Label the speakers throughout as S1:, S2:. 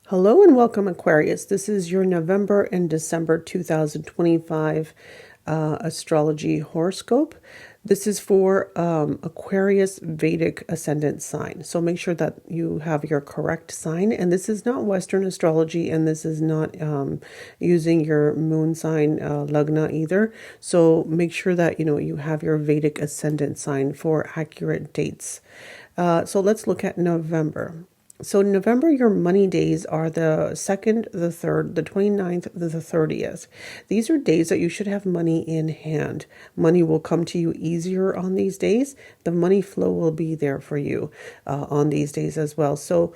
S1: Hello and welcome, Aquarius. This is your November and December 2025 astrology horoscope. This is for Aquarius Vedic ascendant sign. So make sure that you have your correct sign. And this is not Western astrology, and this is not using your moon sign Lagna either. So make sure that you have your Vedic ascendant sign for accurate dates. So let's look at November. So in November, your money days are the 2nd, the 3rd, the 29th, the 30th. These are days that you should have money in hand. Money will come to you easier on these days. The money flow will be there for you on these days as well. So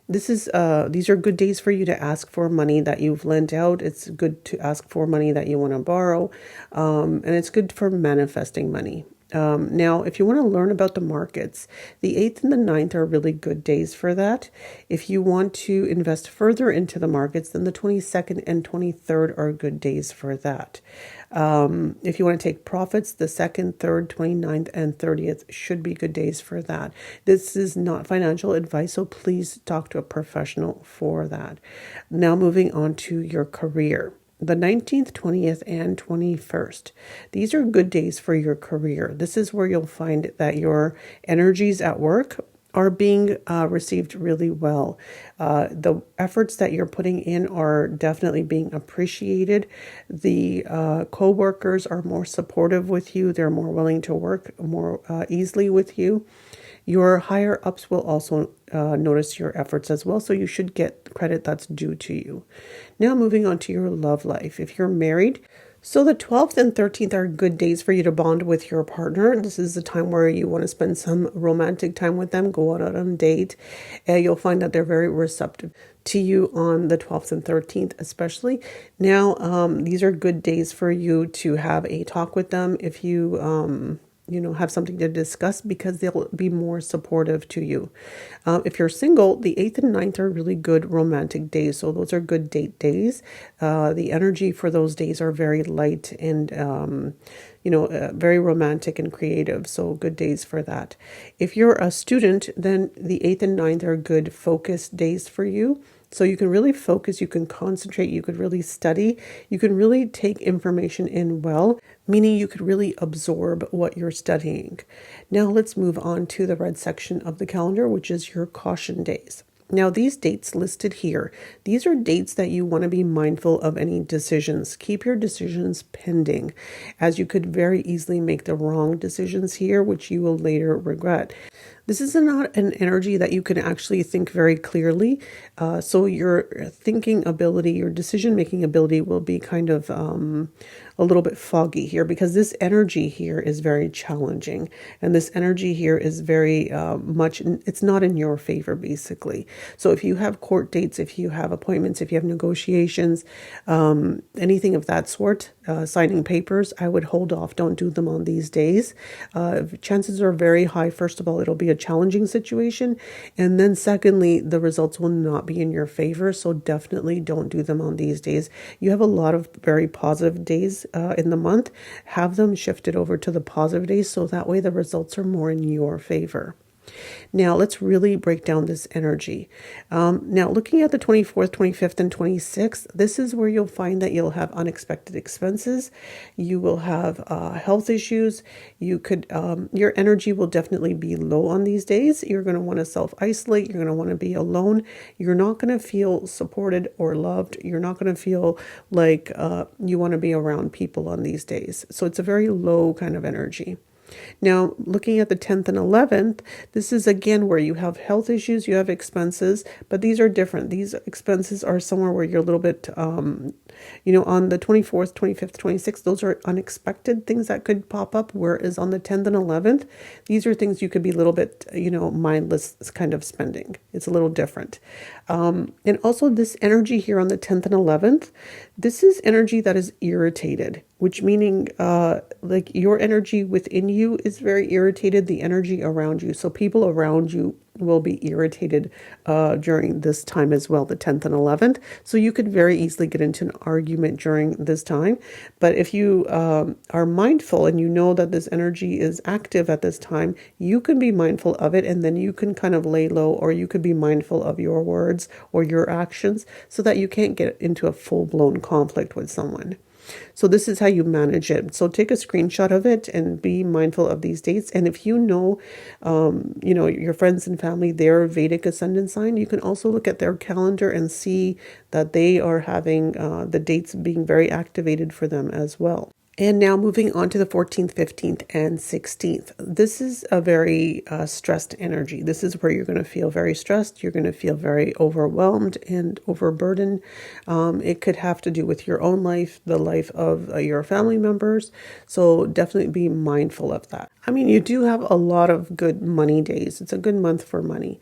S1: these are good days for you to ask for money that you've lent out. It's good to ask for money that you want to borrow. And it's good for manifesting money. Now, if you want to learn about the markets, the 8th and the 9th are really good days for that. If you want to invest further into the markets, then the 22nd and 23rd are good days for that. If you want to take profits, the 2nd, 3rd, 29th, and 30th should be good days for that. This is not financial advice, so please talk to a professional for that. Now, moving on to your career. The 19th, 20th, and 21st. These are good days for your career. This is where you'll find that your energies at work are being received really well. The efforts that you're putting in are definitely being appreciated. The co-workers are more supportive with you. They're more willing to work more easily with you. Your higher ups will also notice your efforts as well, so you should get credit that's due to you. Now moving on to your love life. If you're married, so the 12th and 13th are good days for you to bond with your partner. This is the time where you want to spend some romantic time with them, go out on a date. You'll find that they're very receptive to you on the 12th and 13th especially. Now, these are good days for you to have a talk with them if you have something to discuss, because they'll be more supportive to you. If you're single, the 8th and 9th are really good romantic days. So those are good date days. The energy for those days are very light and, very romantic and creative. So good days for that. If you're a student, then the 8th and 9th are good focused days for you. So you can really focus, you can concentrate, you could really study, you can really take information in well, meaning you could really absorb what you're studying. Now let's move on to the red section of the calendar, which is your caution days. Now, these dates listed here, these are dates that you want to be mindful of any decisions. Keep your decisions pending, as you could very easily make the wrong decisions here, which you will later regret. This is not an energy that you can actually think very clearly. So your thinking ability, your decision-making ability will be kind of a little bit foggy here, because this energy here is very challenging. And this energy here is very it's not in your favor, basically. So if you have court dates, if you have appointments, if you have negotiations, anything of that sort, signing papers, I would hold off. Don't do them on these days. Chances are very high. First of all, it'll be a challenging situation. And then secondly, the results will not be in your favor. So definitely don't do them on these days. You have a lot of very positive days in the month. Have them shifted over to the positive days, so that way the results are more in your favor. Now, let's really break down this energy. Now, looking at the 24th, 25th, and 26th, this is where you'll find that you'll have unexpected expenses. You will have health issues. Your energy will definitely be low on these days. You're going to want to self-isolate. You're going to want to be alone. You're not going to feel supported or loved. You're not going to feel like you want to be around people on these days. So it's a very low kind of energy. Now, looking at the 10th and 11th, this is again where you have health issues, you have expenses, but these are different. These expenses are somewhere where you're a little bit, on the 24th, 25th, 26th, those are unexpected things that could pop up. Whereas on the 10th and 11th, these are things you could be a little bit, mindless kind of spending. It's a little different. And also this energy here on the 10th and 11th, this is energy that is irritated. which meaning like your energy within you is very irritated, the energy around you. So people around you will be irritated during this time as well, the 10th and 11th. So you could very easily get into an argument during this time. But if you are mindful and you know that this energy is active at this time, you can be mindful of it, and then you can kind of lay low, or you could be mindful of your words or your actions so that you can't get into a full-blown conflict with someone. So this is how you manage it. So take a screenshot of it and be mindful of these dates. And if you know, your friends and family, their Vedic ascendant sign, you can also look at their calendar and see that they are having the dates being very activated for them as well. And now moving on to the 14th, 15th, and 16th. This is a very stressed energy. This is where you're going to feel very stressed. You're going to feel very overwhelmed and overburdened. It could have to do with your own life, the life of your family members. So definitely be mindful of that. I mean, you do have a lot of good money days. It's a good month for money.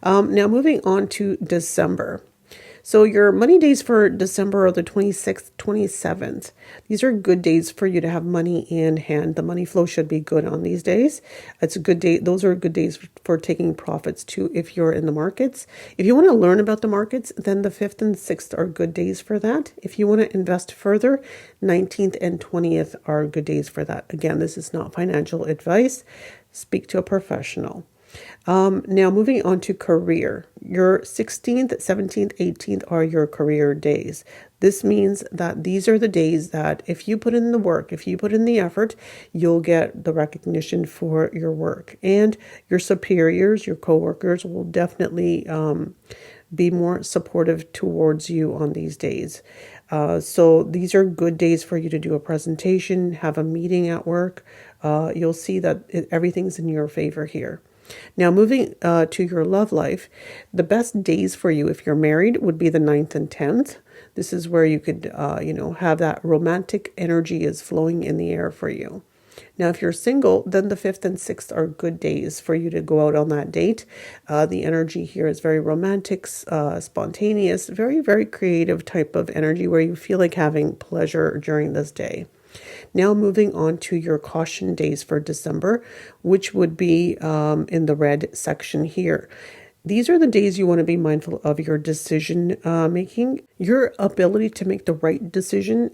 S1: Now moving on to December. So your money days for December are the 26th, 27th. These are good days for you to have money in hand. The money flow should be good on these days. It's a good day. Those are good days for taking profits too if you're in the markets. If you want to learn about the markets, then the 5th and 6th are good days for that. If you want to invest further, 19th and 20th are good days for that. Again, this is not financial advice. Speak to a professional. Now moving on to career, your 16th, 17th, 18th are your career days. This means that these are the days that if you put in the work, if you put in the effort, you'll get the recognition for your work, and your superiors, your coworkers will definitely be more supportive towards you on these days. So these are good days for you to do a presentation, have a meeting at work. You'll see that everything's in your favor here. Now, moving to your love life, the best days for you if you're married would be the 9th and 10th. This is where you could, have that romantic energy is flowing in the air for you. Now, if you're single, then the 5th and 6th are good days for you to go out on that date. The energy here is very romantic, spontaneous, very, very creative type of energy where you feel like having pleasure during this day. Now moving on to your caution days for December, which would be in the red section here. These are the days you want to be mindful of your decision making. Your ability to make the right decision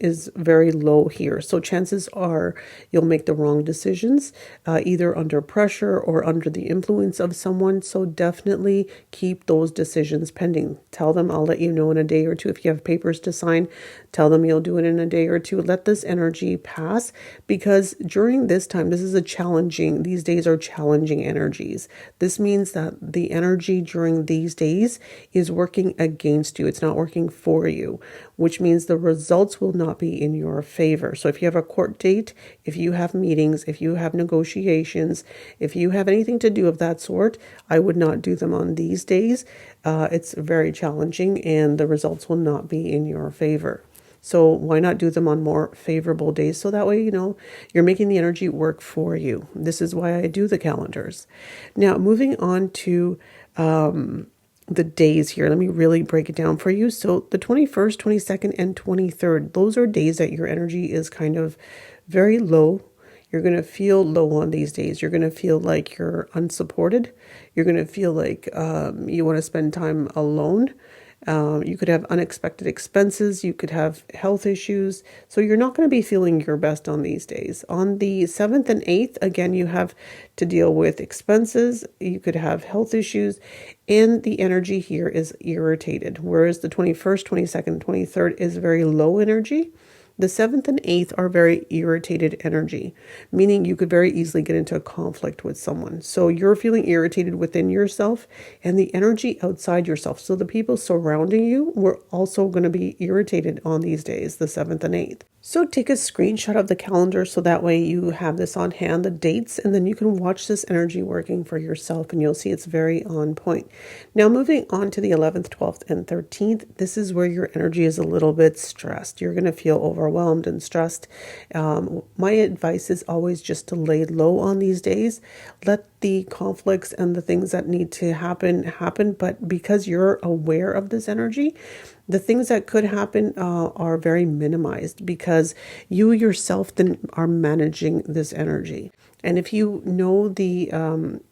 S1: is very low here. So chances are you'll make the wrong decisions, either under pressure or under the influence of someone. So definitely keep those decisions pending. Tell them, I'll let you know in a day or two. If you have papers to sign, tell them you'll do it in a day or two. Let this energy pass, because during this time, these days are challenging energies. This means that the energy during these days is working against you. It's not working for you, which means the results will not be in your favor. So if you have a court date, if you have meetings, if you have negotiations, if you have anything to do of that sort, I would not do them on these days. It's very challenging and the results will not be in your favor. So why not do them on more favorable days? So that way, you're making the energy work for you. This is why I do the calendars. Now, moving on to the days here. Let me really break it down for you. So the 21st, 22nd, and 23rd, those are days that your energy is kind of very low. You're going to feel low on these days. You're going to feel like you're unsupported. You're going to feel like you want to spend time alone. You could have unexpected expenses. You could have health issues. So you're not going to be feeling your best on these days. On the 7th and 8th, again, you have to deal with expenses. You could have health issues. And the energy here is irritated. Whereas the 21st, 22nd, 23rd is very low energy. The 7th and 8th are very irritated energy, meaning you could very easily get into a conflict with someone. So you're feeling irritated within yourself and the energy outside yourself. So the people surrounding you were also going to be irritated on these days, the 7th and 8th. So take a screenshot of the calendar so that way you have this on hand, the dates, and then you can watch this energy working for yourself and you'll see it's very on point. Now moving on to the 11th, 12th, and 13th, this is where your energy is a little bit stressed. You're going to feel overwhelmed and stressed. My advice is always just to lay low on these days. Let the conflicts and the things that need to happen, but because you're aware of this energy, the things that could happen are very minimized because you yourself then are managing this energy. And if you know the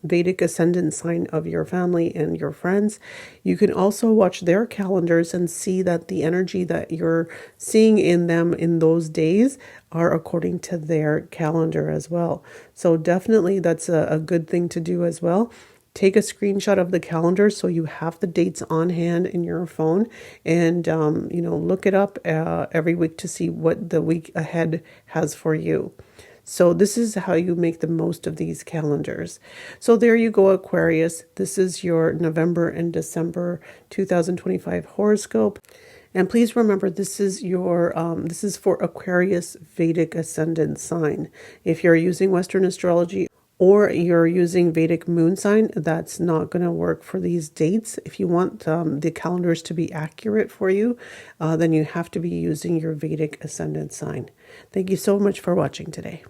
S1: Vedic ascendant sign of your family and your friends, you can also watch their calendars and see that the energy that you're seeing in them in those days are according to their calendar as well. So definitely that's a good thing to do as well. Take a screenshot of the calendar so you have the dates on hand in your phone, and look it up every week to see what the week ahead has for you. So this is how you make the most of these calendars. So there you go, Aquarius. This is your November and December 2025 horoscope. And please remember, this is for Aquarius Vedic ascendant sign. If you're using Western astrology or you're using Vedic moon sign, that's not going to work for these dates. If you want the calendars to be accurate for you, then you have to be using your Vedic ascendant sign. Thank you so much for watching today.